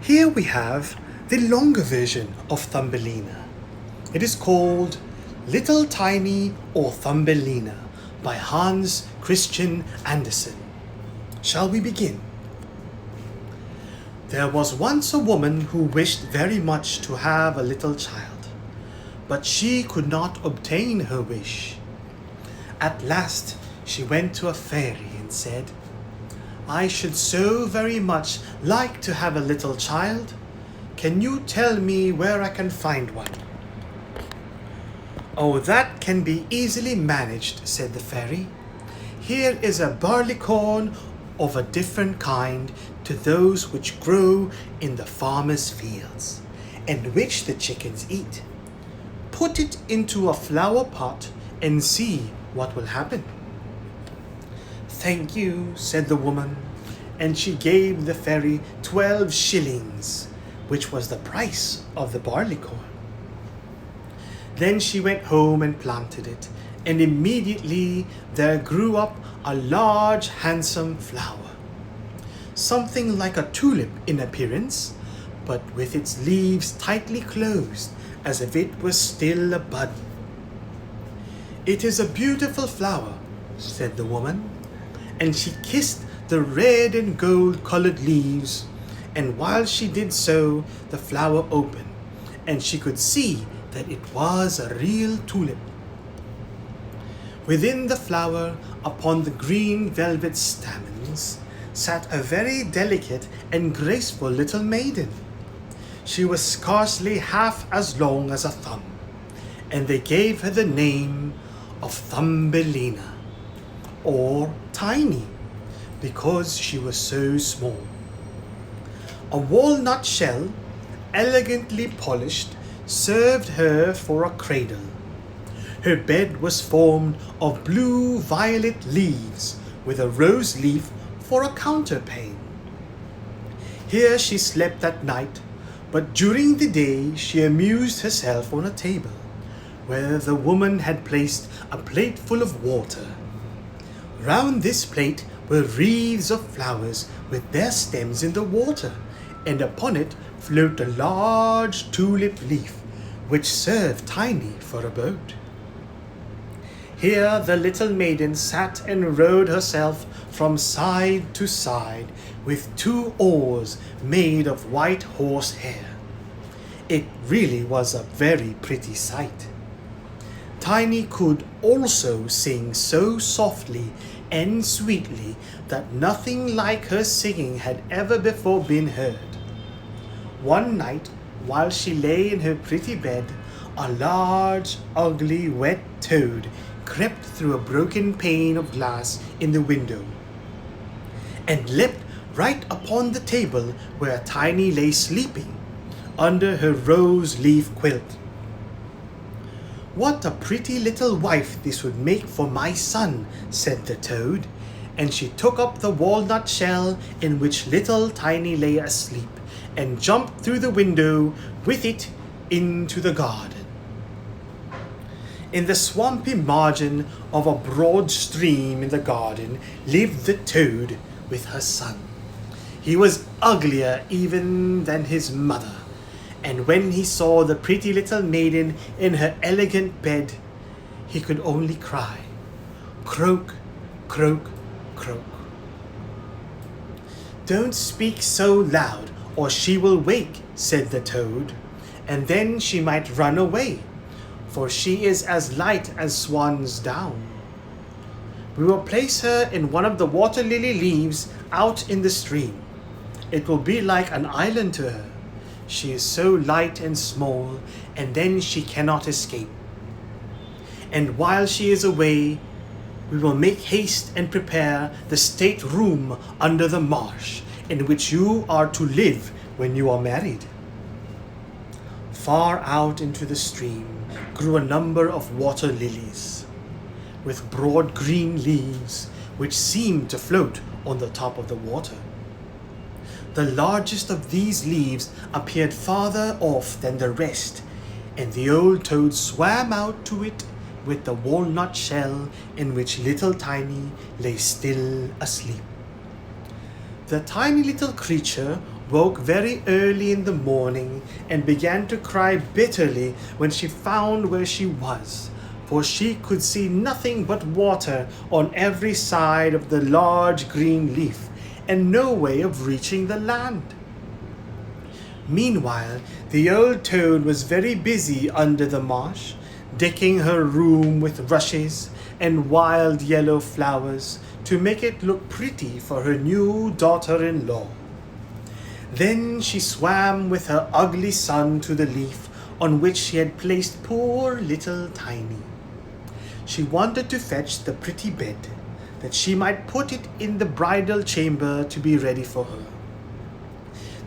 Here we have the longer version of Thumbelina. It is called Little Tiny or Thumbelina by Hans Christian Andersen. Shall we begin? There was once a woman who wished very much to have a little child, but she could not obtain her wish. At last she went to a fairy and said, "I should so very much like to have a little child. Can you tell me where I can find one?" "Oh, that can be easily managed," said the fairy. "Here is a barleycorn of a different kind to those which grow in the farmer's fields, and which the chickens eat. Put it into a flower pot and see what will happen." "Thank you," said the woman, and she gave the fairy 12 shillings, which was the price of the barleycorn. Then she went home and planted it, and immediately there grew up a large, handsome flower, something like a tulip in appearance, but with its leaves tightly closed, as if it was still a bud. "It is a beautiful flower," said the woman, and she kissed the red and gold-colored leaves, and while she did so, the flower opened, and she could see that it was a real tulip. Within the flower, upon the green velvet stamens, sat a very delicate and graceful little maiden. She was scarcely half as long as a thumb, and they gave her the name of Thumbelina, or Tiny, because she was so small. A walnut shell, elegantly polished, served her for a cradle. Her bed was formed of blue-violet leaves, with a rose leaf for a counterpane. Here she slept at night, but during the day she amused herself on a table, where the woman had placed a plate full of water. Round this plate were wreaths of flowers with their stems in the water, and upon it floated a large tulip leaf, which served Tiny for a boat. Here the little maiden sat and rowed herself from side to side with 2 oars made of white horsehair. It really was a very pretty sight. Tiny could also sing so softly and sweetly that nothing like her singing had ever before been heard. One night, while she lay in her pretty bed, a large, ugly, wet toad crept through a broken pane of glass in the window and leapt right upon the table where Tiny lay sleeping under her rose-leaf quilt. "What a pretty little wife this would make for my son," said the toad, and she took up the walnut shell in which little Tiny lay asleep and jumped through the window with it into the garden. In the swampy margin of a broad stream in the garden lived the toad with her son. He was uglier even than his mother, and when he saw the pretty little maiden in her elegant bed, he could only cry, "Croak, croak, croak." "Don't speak so loud, or she will wake," said the toad, "and then she might run away, for she is as light as swan's down. We will place her in one of the water lily leaves out in the stream. It will be like an island to her. She is so light and small, and then she cannot escape. And while she is away, we will make haste and prepare the state room under the marsh, in which you are to live when you are married." Far out into the stream grew a number of water lilies, with broad green leaves which seemed to float on the top of the water. The largest of these leaves appeared farther off than the rest, and the old toad swam out to it with the walnut shell in which little Tiny lay still asleep. The tiny little creature woke very early in the morning and began to cry bitterly when she found where she was, for she could see nothing but water on every side of the large green leaf, and no way of reaching the land. Meanwhile, the old toad was very busy under the marsh, decking her room with rushes and wild yellow flowers to make it look pretty for her new daughter-in-law. Then she swam with her ugly son to the leaf on which she had placed poor little Tiny. She wanted to fetch the pretty bed, that she might put it in the bridal chamber to be ready for her.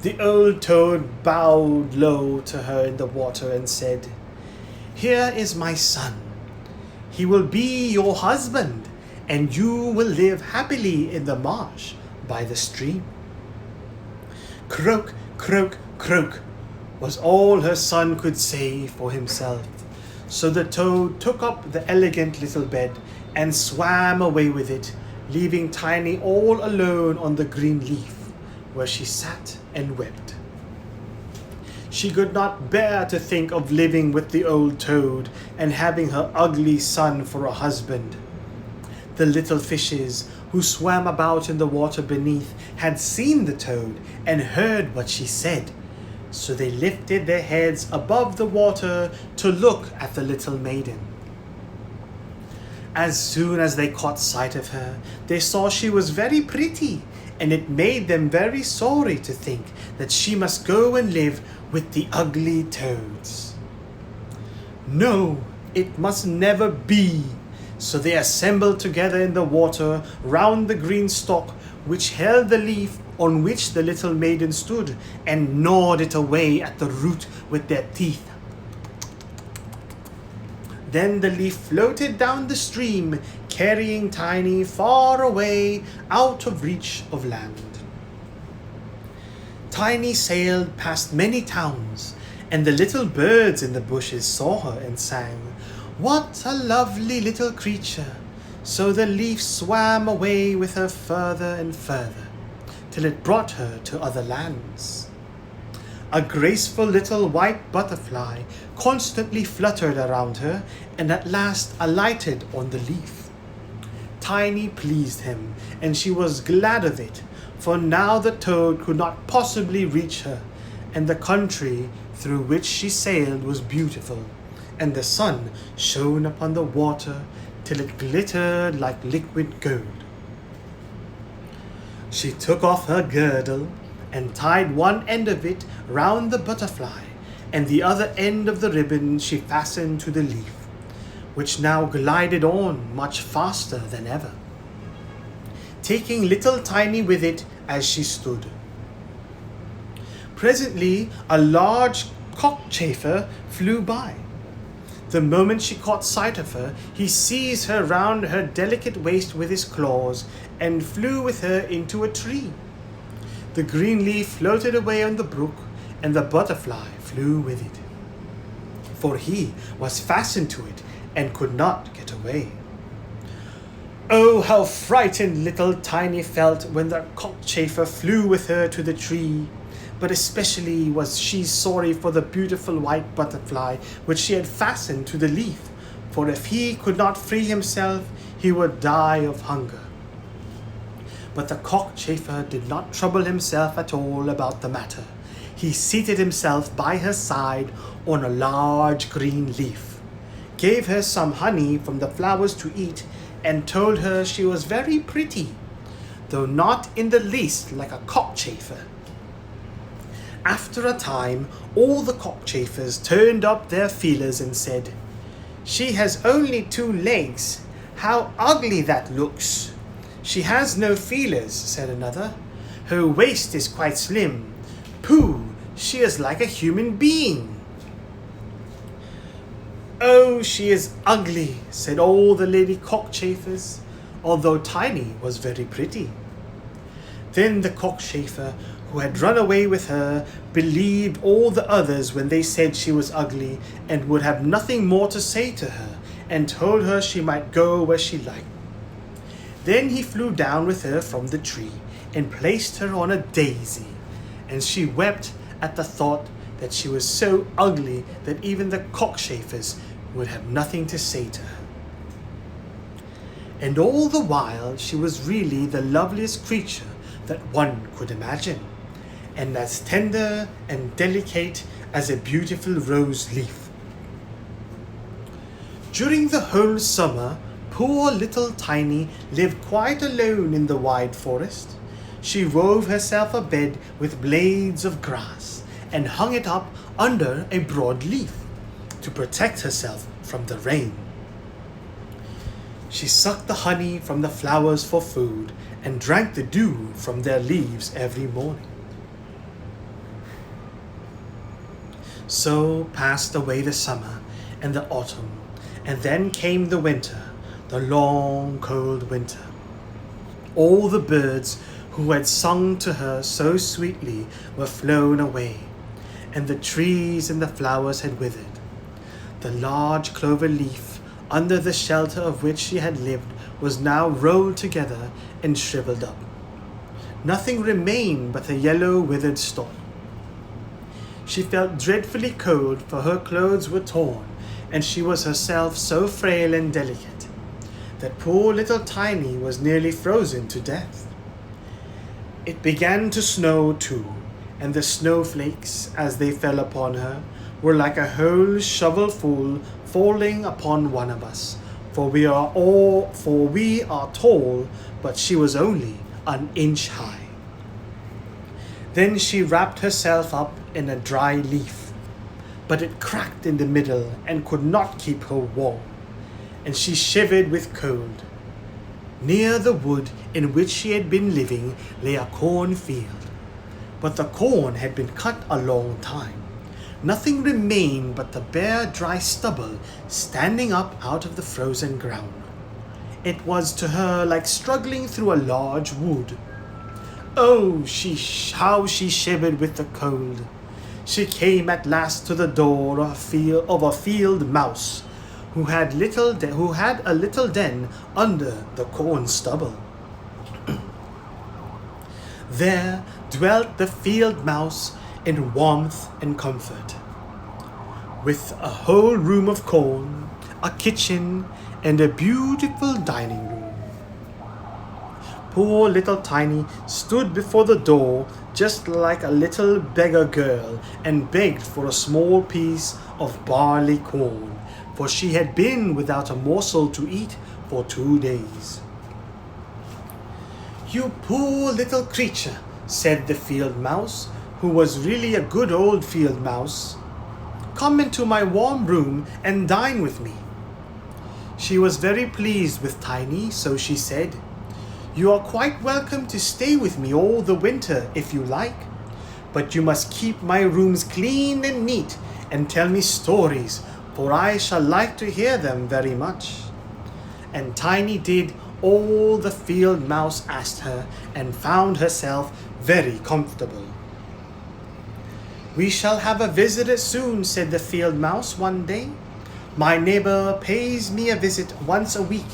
The old toad bowed low to her in the water and said, "Here is my son. He will be your husband, and you will live happily in the marsh by the stream." Croak, croak, croak was all her son could say for himself. So the toad took up the elegant little bed and swam away with it, leaving Tiny all alone on the green leaf, where she sat and wept. She could not bear to think of living with the old toad and having her ugly son for a husband. The little fishes who swam about in the water beneath had seen the toad and heard what she said, so they lifted their heads above the water to look at the little maiden. As soon as they caught sight of her, they saw she was very pretty, and it made them very sorry to think that she must go and live with the ugly toads. No, it must never be. So they assembled together in the water round the green stalk which held the leaf on which the little maiden stood, and gnawed it away at the root with their teeth. Then the leaf floated down the stream, carrying Tiny far away out of reach of land. Tiny sailed past many towns, and the little birds in the bushes saw her and sang, "What a lovely little creature!" So the leaf swam away with her further and further, till it brought her to other lands. A graceful little white butterfly constantly fluttered around her, and at last alighted on the leaf. Tiny pleased him, and she was glad of it, for now the toad could not possibly reach her, and the country through which she sailed was beautiful, and the sun shone upon the water till it glittered like liquid gold. She took off her girdle and tied one end of it round the butterfly, and the other end of the ribbon she fastened to the leaf, which now glided on much faster than ever, taking little Tiny with it as she stood. Presently a large cockchafer flew by. The moment she caught sight of her, he seized her round her delicate waist with his claws, and flew with her into a tree. The green leaf floated away on the brook, and the butterfly flew with it, for he was fastened to it and could not get away. Oh, how frightened little Tiny felt when the cockchafer flew with her to the tree! But especially was she sorry for the beautiful white butterfly which she had fastened to the leaf, for if he could not free himself, he would die of hunger. But the cockchafer did not trouble himself at all about the matter. He seated himself by her side on a large green leaf, gave her some honey from the flowers to eat, and told her she was very pretty, though not in the least like a cockchafer. After a time, all the cockchafers turned up their feelers and said, "She has only 2 legs. How ugly that looks!" "She has no feelers," said another. "Her waist is quite slim. Pooh, she is like a human being." "Oh, she is ugly," said all the lady cockchafers, although Tiny was very pretty. Then the cockchafer, who had run away with her, believed all the others when they said she was ugly, and would have nothing more to say to her, and told her she might go where she liked. Then he flew down with her from the tree, and placed her on a daisy, and she wept at the thought that she was so ugly that even the cockchafers would have nothing to say to her. And all the while she was really the loveliest creature that one could imagine, and as tender and delicate as a beautiful rose leaf. During the whole summer, poor little Tiny lived quite alone in the wide forest. She wove herself a bed with blades of grass and hung it up under a broad leaf to protect herself from the rain. She sucked the honey from the flowers for food and drank the dew from their leaves every morning. So passed away the summer and the autumn, and then came the winter, the long, cold winter. All the birds who had sung to her so sweetly were flown away, and the trees and the flowers had withered. The large clover leaf, under the shelter of which she had lived, was now rolled together and shriveled up. Nothing remained but a yellow, withered stalk. She felt dreadfully cold, for her clothes were torn, and she was herself so frail and delicate that poor little Tiny was nearly frozen to death. It began to snow too, and the snowflakes, as they fell upon her, were like a whole shovelful falling upon one of us, for we are tall, but she was only an inch high. Then she wrapped herself up in a dry leaf, but it cracked in the middle and could not keep her warm, and she shivered with cold. Near the wood in which she had been living lay a cornfield, but the corn had been cut a long time. Nothing remained but the bare dry stubble standing up out of the frozen ground. It was to her like struggling through a large wood. Oh, how she shivered with the cold! She came at last to the door of a field mouse, who had a little den under the corn stubble. There dwelt the field mouse in warmth and comfort, with a whole room of corn, a kitchen, and a beautiful dining room. Poor little Tiny stood before the door just like a little beggar girl and begged for a small piece of barley corn, for she had been without a morsel to eat for 2 days. "You poor little creature," said the field mouse, who was really a good old field mouse, "come into my warm room and dine with me." She was very pleased with Tiny, so she said, "You are quite welcome to stay with me all the winter if you like, but you must keep my rooms clean and neat and tell me stories, for I shall like to hear them very much." And Tiny did all the field mouse asked her and found herself very comfortable. "We shall have a visitor soon," said the field mouse one day. "My neighbor pays me a visit once a week.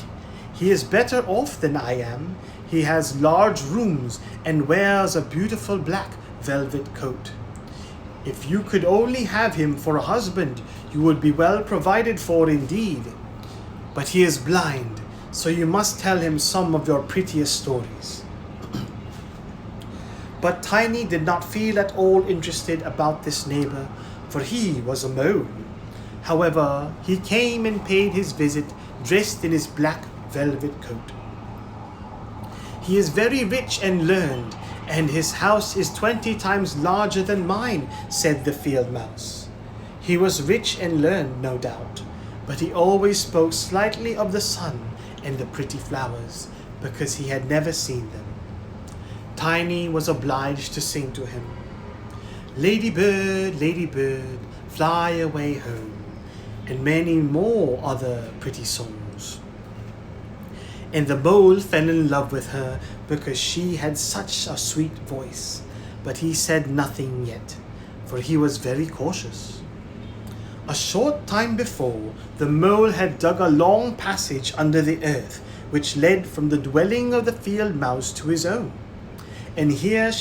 He is better off than I am. He has large rooms and wears a beautiful black velvet coat. If you could only have him for a husband, you would be well provided for indeed. But he is blind, so you must tell him some of your prettiest stories." But Tiny did not feel at all interested about this neighbor, for he was a mole. However, he came and paid his visit dressed in his black velvet coat. "He is very rich and learned, and his house is 20 times larger than mine," said the field mouse. He was rich and learned, no doubt, but he always spoke slightly of the sun and the pretty flowers, because he had never seen them. Tiny was obliged to sing to him, "Lady bird, fly away home," and many more other pretty songs. And the mole fell in love with her because she had such a sweet voice, but he said nothing yet, for he was very cautious. A short time before, the mole had dug a long passage under the earth, which led from the dwelling of the field mouse to his own. And here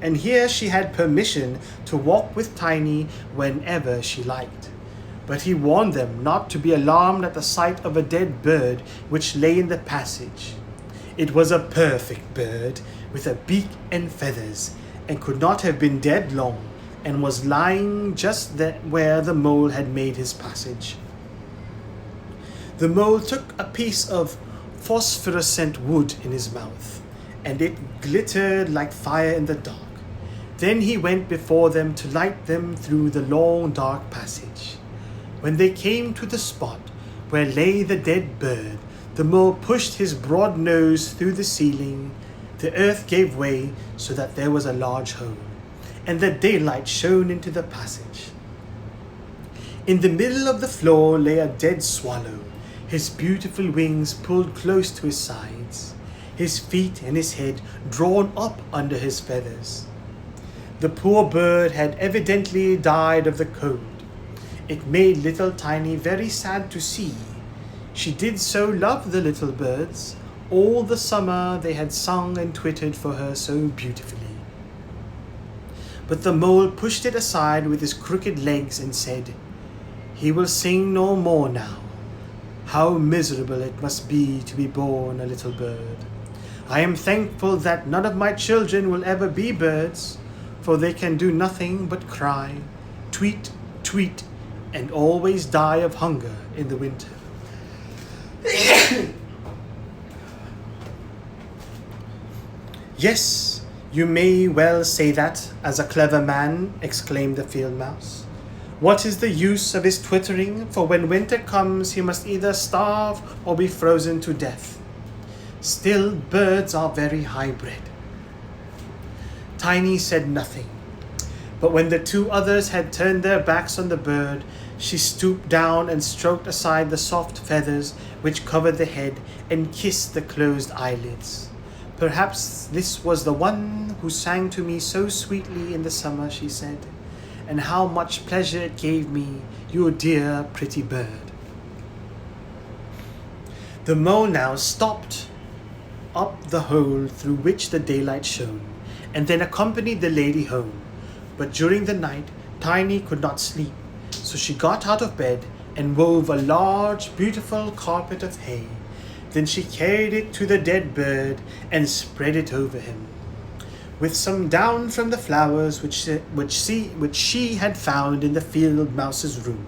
and here she had permission to walk with Tiny whenever she liked. But he warned them not to be alarmed at the sight of a dead bird which lay in the passage. It was a perfect bird, with a beak and feathers, and could not have been dead long, and was lying just where the mole had made his passage. The mole took a piece of phosphorescent wood in his mouth, and it glittered like fire in the dark. Then he went before them to light them through the long dark passage. When they came to the spot where lay the dead bird, the mole pushed his broad nose through the ceiling. The earth gave way so that there was a large hole, and the daylight shone into the passage. In the middle of the floor lay a dead swallow, his beautiful wings pulled close to his sides, his feet and his head drawn up under his feathers. The poor bird had evidently died of the cold. It made little Tiny very sad to see. She did so love the little birds. All the summer they had sung and twittered for her so beautifully. But the mole pushed it aside with his crooked legs and said, "He will sing no more now. How miserable it must be to be born a little bird. I am thankful that none of my children will ever be birds, for they can do nothing but cry, tweet, tweet, and always die of hunger in the winter." "Yes, you may well say that, as a clever man," exclaimed the field mouse. "What is the use of his twittering? For when winter comes, he must either starve or be frozen to death. Still, birds are very high-bred." Tiny said nothing, but when the two others had turned their backs on the bird, she stooped down and stroked aside the soft feathers which covered the head and kissed the closed eyelids. "Perhaps this was the one who sang to me so sweetly in the summer," she said, "and how much pleasure it gave me, you dear pretty bird." The mole now stopped up the hole through which the daylight shone, and then accompanied the lady home. But during the night Tiny could not sleep, so she got out of bed and wove a large, beautiful carpet of hay. Then she carried it to the dead bird and spread it over him, with some down from the flowers which she had found in the field mouse's room.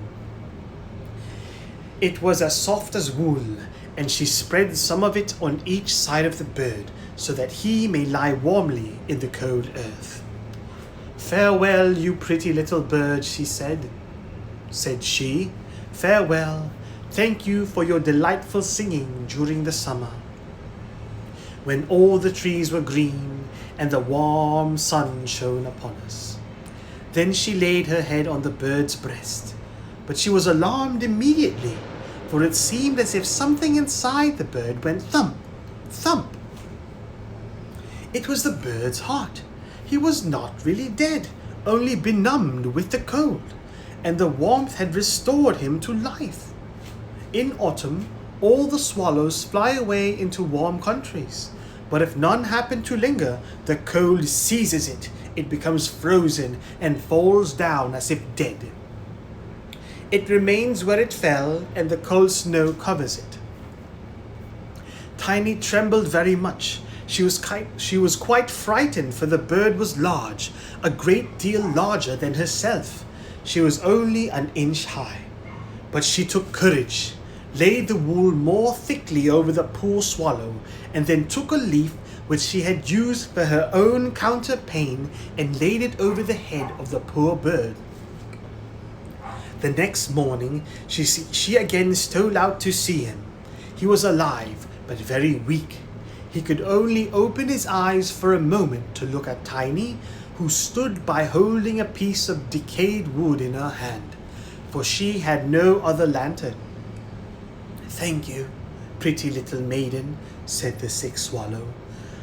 It was as soft as wool, and she spread some of it on each side of the bird, so that he may lie warmly in the cold earth. "Farewell, you pretty little bird," said she. "Farewell. Thank you for your delightful singing during the summer, when all the trees were green and the warm sun shone upon us." Then she laid her head on the bird's breast, but she was alarmed immediately, for it seemed as if something inside the bird went thump, thump. It was the bird's heart. He was not really dead, only benumbed with the cold, and the warmth had restored him to life. In autumn, all the swallows fly away into warm countries, but if none happen to linger, the cold seizes it, it becomes frozen and falls down as if dead. It remains where it fell, and the cold snow covers it. Tiny trembled very much. She was quite frightened, for the bird was large, a great deal larger than herself. She was only an inch high. But she took courage, laid the wool more thickly over the poor swallow, and then took a leaf which she had used for her own counterpane and laid it over the head of the poor bird. The next morning she again stole out to see him. He was alive, but very weak. He could only open his eyes for a moment to look at Tiny, who stood by holding a piece of decayed wood in her hand, for she had no other lantern. "Thank you, pretty little maiden," said the sick swallow.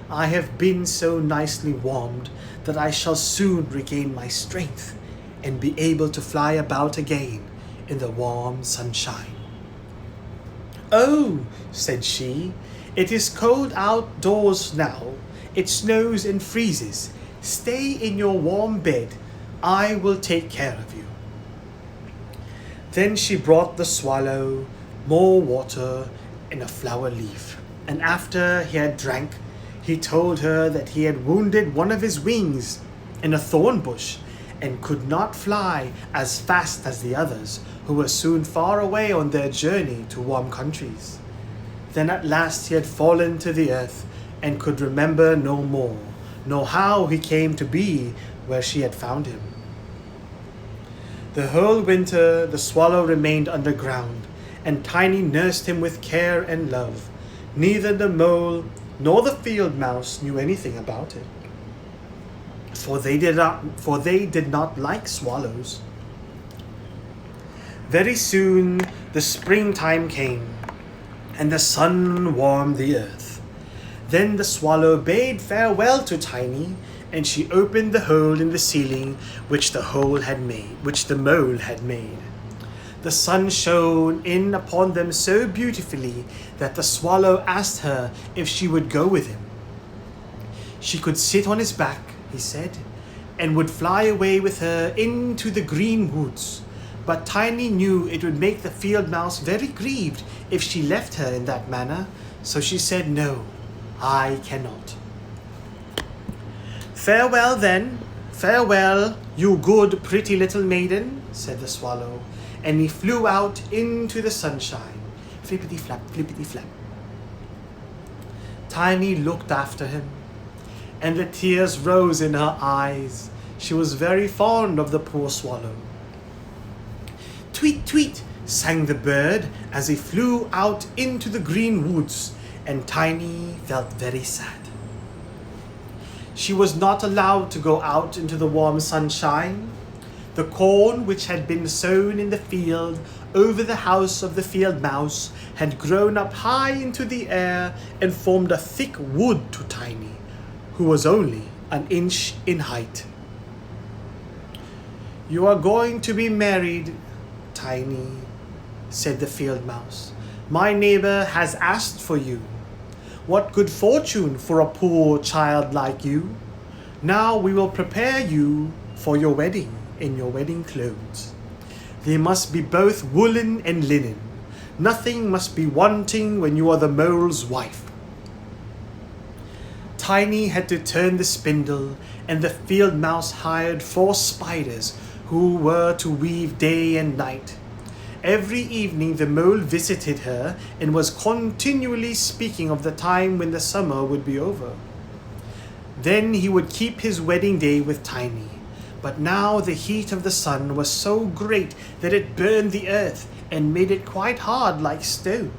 "I have been so nicely warmed that I shall soon regain my strength and be able to fly about again in the warm sunshine." "Oh," said she, "it is cold outdoors now. It snows and freezes. Stay in your warm bed. I will take care of you. Then she brought the swallow more water in a flower leaf, and after he had drank, he told her that he had wounded one of his wings in a thorn bush and could not fly as fast as the others, who were soon far away on their journey to warm countries. Then at last he had fallen to the earth and could remember no more, nor how he came to be where she had found him. The whole winter the swallow remained underground, and Tiny nursed him with care and love. Neither the mole nor the field mouse knew anything about it, for they did not like swallows. Very soon the springtime came, and the sun warmed the earth. Then the swallow bade farewell to Tiny, and she opened the hole in the ceiling which the mole had made. The sun shone in upon them so beautifully that the swallow asked her if she would go with him. She could sit on his back, he said, and would fly away with her into the green woods. But Tiny knew it would make the field mouse very grieved if she left her in that manner, so she said, "No, I cannot." "Farewell then, farewell, you good pretty little maiden," said the swallow, and he flew out into the sunshine. Flippity-flap, flippity-flap. Tiny looked after him, and the tears rose in her eyes. She was very fond of the poor swallow. "Tweet, tweet," sang the bird as he flew out into the green woods, and Tiny felt very sad. She was not allowed to go out into the warm sunshine. The corn which had been sown in the field over the house of the field mouse had grown up high into the air and formed a thick wood to Tiny, who was only an inch in height. "You are going to be married, Tiny," said the field mouse. "My neighbor has asked for you. What good fortune for a poor child like you. Now we will prepare you for your wedding in your wedding clothes. They must be both woolen and linen. Nothing must be wanting when you are the mole's wife." Tiny had to turn the spindle, and the field mouse hired 4 spiders who were to weave day and night. Every evening the mole visited her and was continually speaking of the time when the summer would be over. Then he would keep his wedding day with Tiny. But now the heat of the sun was so great that it burned the earth and made it quite hard like stone.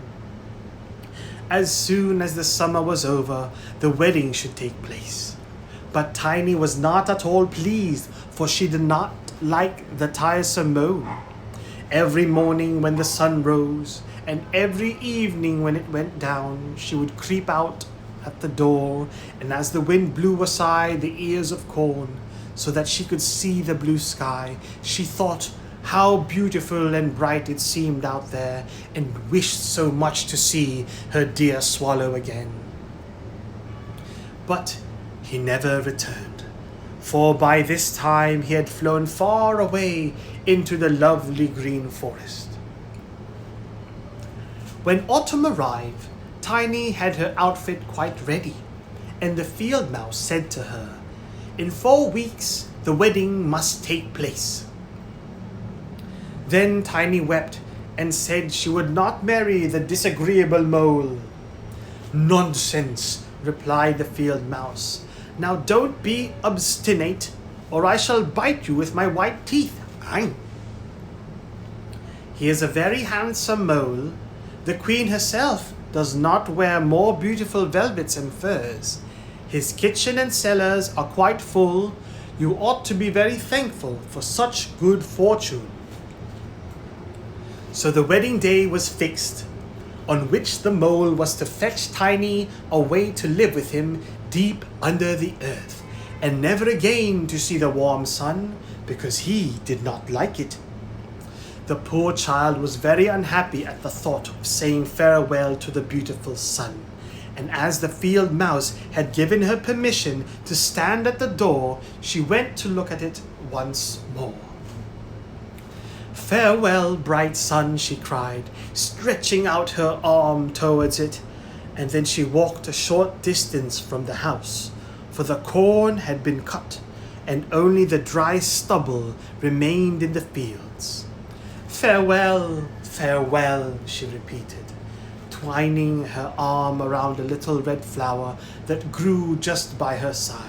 As soon as the summer was over, the wedding should take place. But Tiny was not at all pleased, for she did not like the tiresome mole. Every morning when the sun rose, and every evening when it went down, she would creep out at the door, and as the wind blew aside the ears of corn, so that she could see the blue sky, she thought how beautiful and bright it seemed out there, and wished so much to see her dear swallow again. But he never returned, for by this time he had flown far away into the lovely green forest. When autumn arrived, Tiny had her outfit quite ready, and the field mouse said to her, "In 4 weeks the wedding must take place." Then Tiny wept and said she would not marry the disagreeable mole. "Nonsense," replied the field mouse. "Now don't be obstinate, or I shall bite you with my white teeth." Aye. "He is a very handsome mole. The queen herself does not wear more beautiful velvets and furs. His kitchen and cellars are quite full. You ought to be very thankful for such good fortune." So the wedding day was fixed, on which the mole was to fetch Tiny away to live with him deep under the earth, and never again to see the warm sun, because he did not like it. The poor child was very unhappy at the thought of saying farewell to the beautiful sun, and as the field mouse had given her permission to stand at the door, she went to look at it once more. "Farewell, bright sun," she cried, stretching out her arm towards it, and then she walked a short distance from the house, for the corn had been cut, and only the dry stubble remained in the fields. "Farewell, farewell," she repeated, twining her arm around a little red flower that grew just by her side.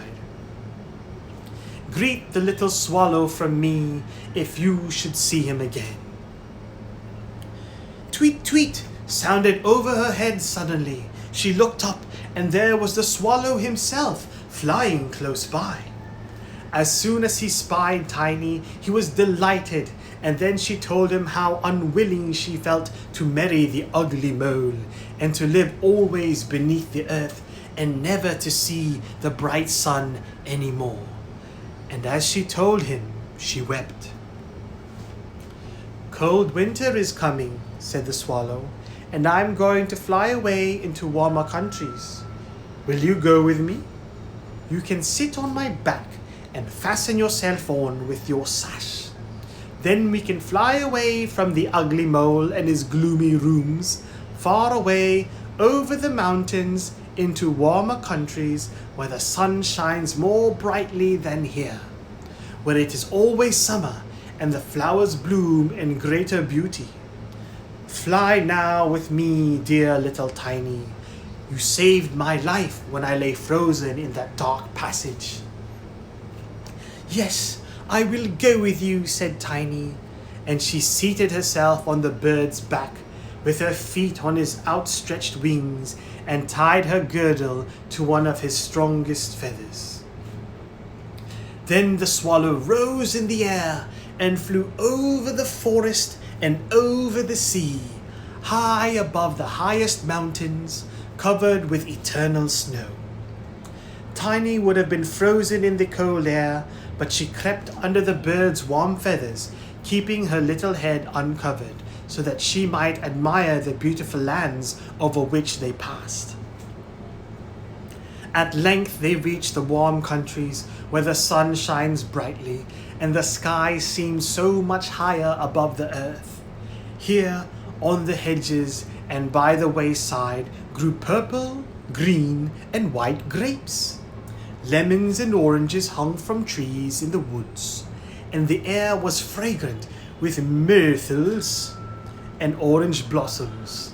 "Greet the little swallow from me if you should see him again." Tweet, tweet sounded over her head suddenly. She looked up, and there was the swallow himself flying close by. As soon as he spied Tiny, he was delighted, and then she told him how unwilling she felt to marry the ugly mole, and to live always beneath the earth, and never to see the bright sun any more. And as she told him, she wept. "Cold winter is coming," said the swallow, "and I'm going to fly away into warmer countries. Will you go with me? You can sit on my back and fasten yourself on with your sash. Then we can fly away from the ugly mole and his gloomy rooms, far away over the mountains into warmer countries where the sun shines more brightly than here, where it is always summer and the flowers bloom in greater beauty. Fly now with me, dear little Tiny. You saved my life when I lay frozen in that dark passage." "Yes, I will go with you," said Tiny, and she seated herself on the bird's back with her feet on his outstretched wings and tied her girdle to one of his strongest feathers. Then the swallow rose in the air and flew over the forest and over the sea, high above the highest mountains, covered with eternal snow. Tiny would have been frozen in the cold air, but she crept under the bird's warm feathers, keeping her little head uncovered, so that she might admire the beautiful lands over which they passed. At length they reached the warm countries where the sun shines brightly, and the sky seems so much higher above the earth. Here, on the hedges and by the wayside, grew purple, green, and white grapes. Lemons and oranges hung from trees in the woods, and the air was fragrant with myrtles and orange blossoms.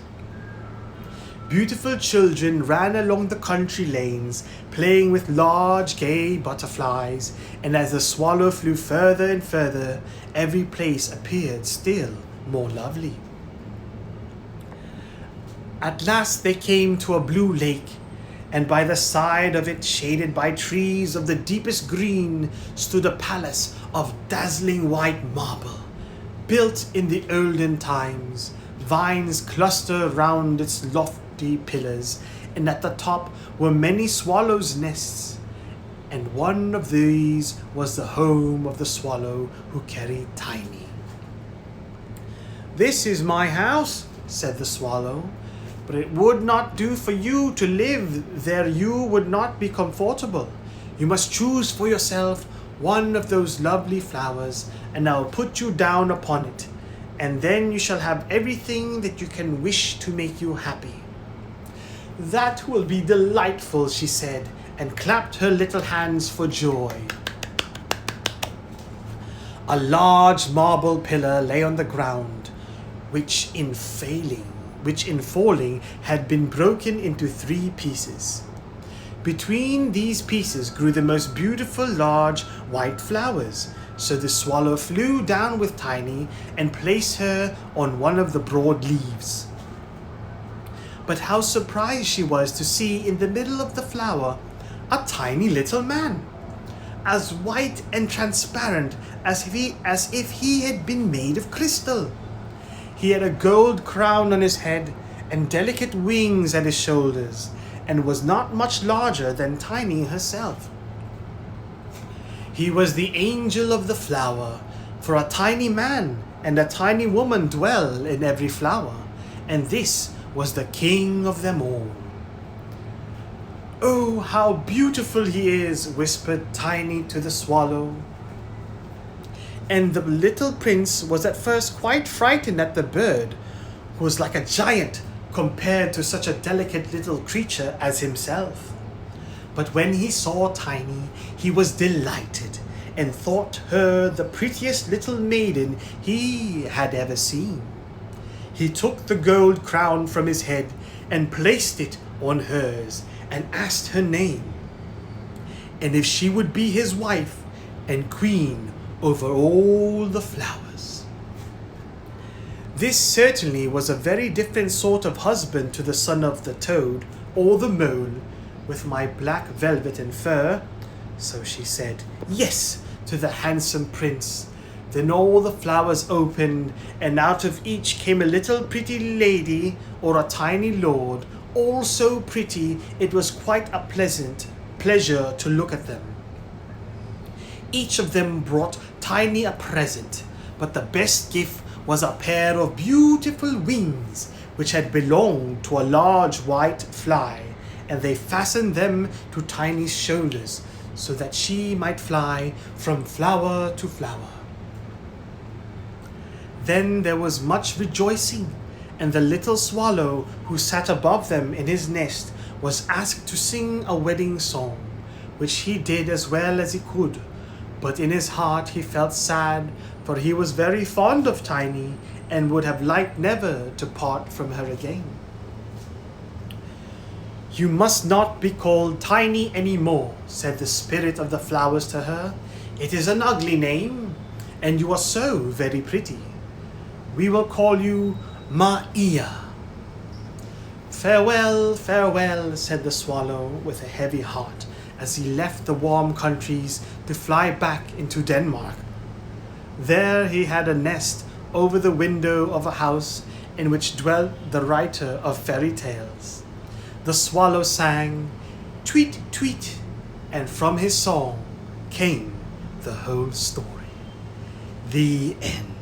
Beautiful children ran along the country lanes, playing with large, gay butterflies, and as the swallow flew further and further, every place appeared still more lovely. At last they came to a blue lake, and by the side of it, shaded by trees of the deepest green, stood a palace of dazzling white marble, built in the olden times. Vines clustered round its lofty pillars, and at the top were many swallows' nests, and one of these was the home of the swallow who carried Tiny. "This is my house," said the swallow, "but it would not do for you to live there. You would not be comfortable. You must choose for yourself one of those lovely flowers, and I will put you down upon it, and then you shall have everything that you can wish to make you happy." "That will be delightful," she said, and clapped her little hands for joy. A large marble pillar lay on the ground, which in falling had been broken into 3 pieces. Between these pieces grew the most beautiful large white flowers, so the swallow flew down with Tiny and placed her on one of the broad leaves. But how surprised she was to see in the middle of the flower a tiny little man, as white and transparent as if he had been made of crystal. He had a gold crown on his head and delicate wings at his shoulders, and was not much larger than Tiny herself. He was the angel of the flower, for a tiny man and a tiny woman dwell in every flower, and this was the king of them all. "Oh, how beautiful he is," whispered Tiny to the swallow. And the little prince was at first quite frightened at the bird, who was like a giant compared to such a delicate little creature as himself. But when he saw Tiny, he was delighted and thought her the prettiest little maiden he had ever seen. He took the gold crown from his head and placed it on hers and asked her name, and if she would be his wife and queen over all the flowers. This certainly was a very different sort of husband to the son of the toad or the mole with my black velvet and fur. So she said yes to the handsome prince. Then all the flowers opened, and out of each came a little pretty lady or a tiny lord, all so pretty it was quite a pleasant pleasure to look at them. Each of them brought Tiny a present, but the best gift was a pair of beautiful wings which had belonged to a large white fly, and they fastened them to Tiny's shoulders so that she might fly from flower to flower. Then there was much rejoicing, and the little swallow who sat above them in his nest was asked to sing a wedding song, which he did as well as he could. But in his heart he felt sad, for he was very fond of Tiny and would have liked never to part from her again. "You must not be called Tiny any more," said the spirit of the flowers to her. "It is an ugly name, and you are so very pretty. We will call you Maia." "Farewell, farewell," said the swallow with a heavy heart, as he left the warm countries to fly back into Denmark. There he had a nest over the window of a house in which dwelt the writer of fairy tales. The swallow sang, "Tweet, tweet," and from his song came the whole story. The end.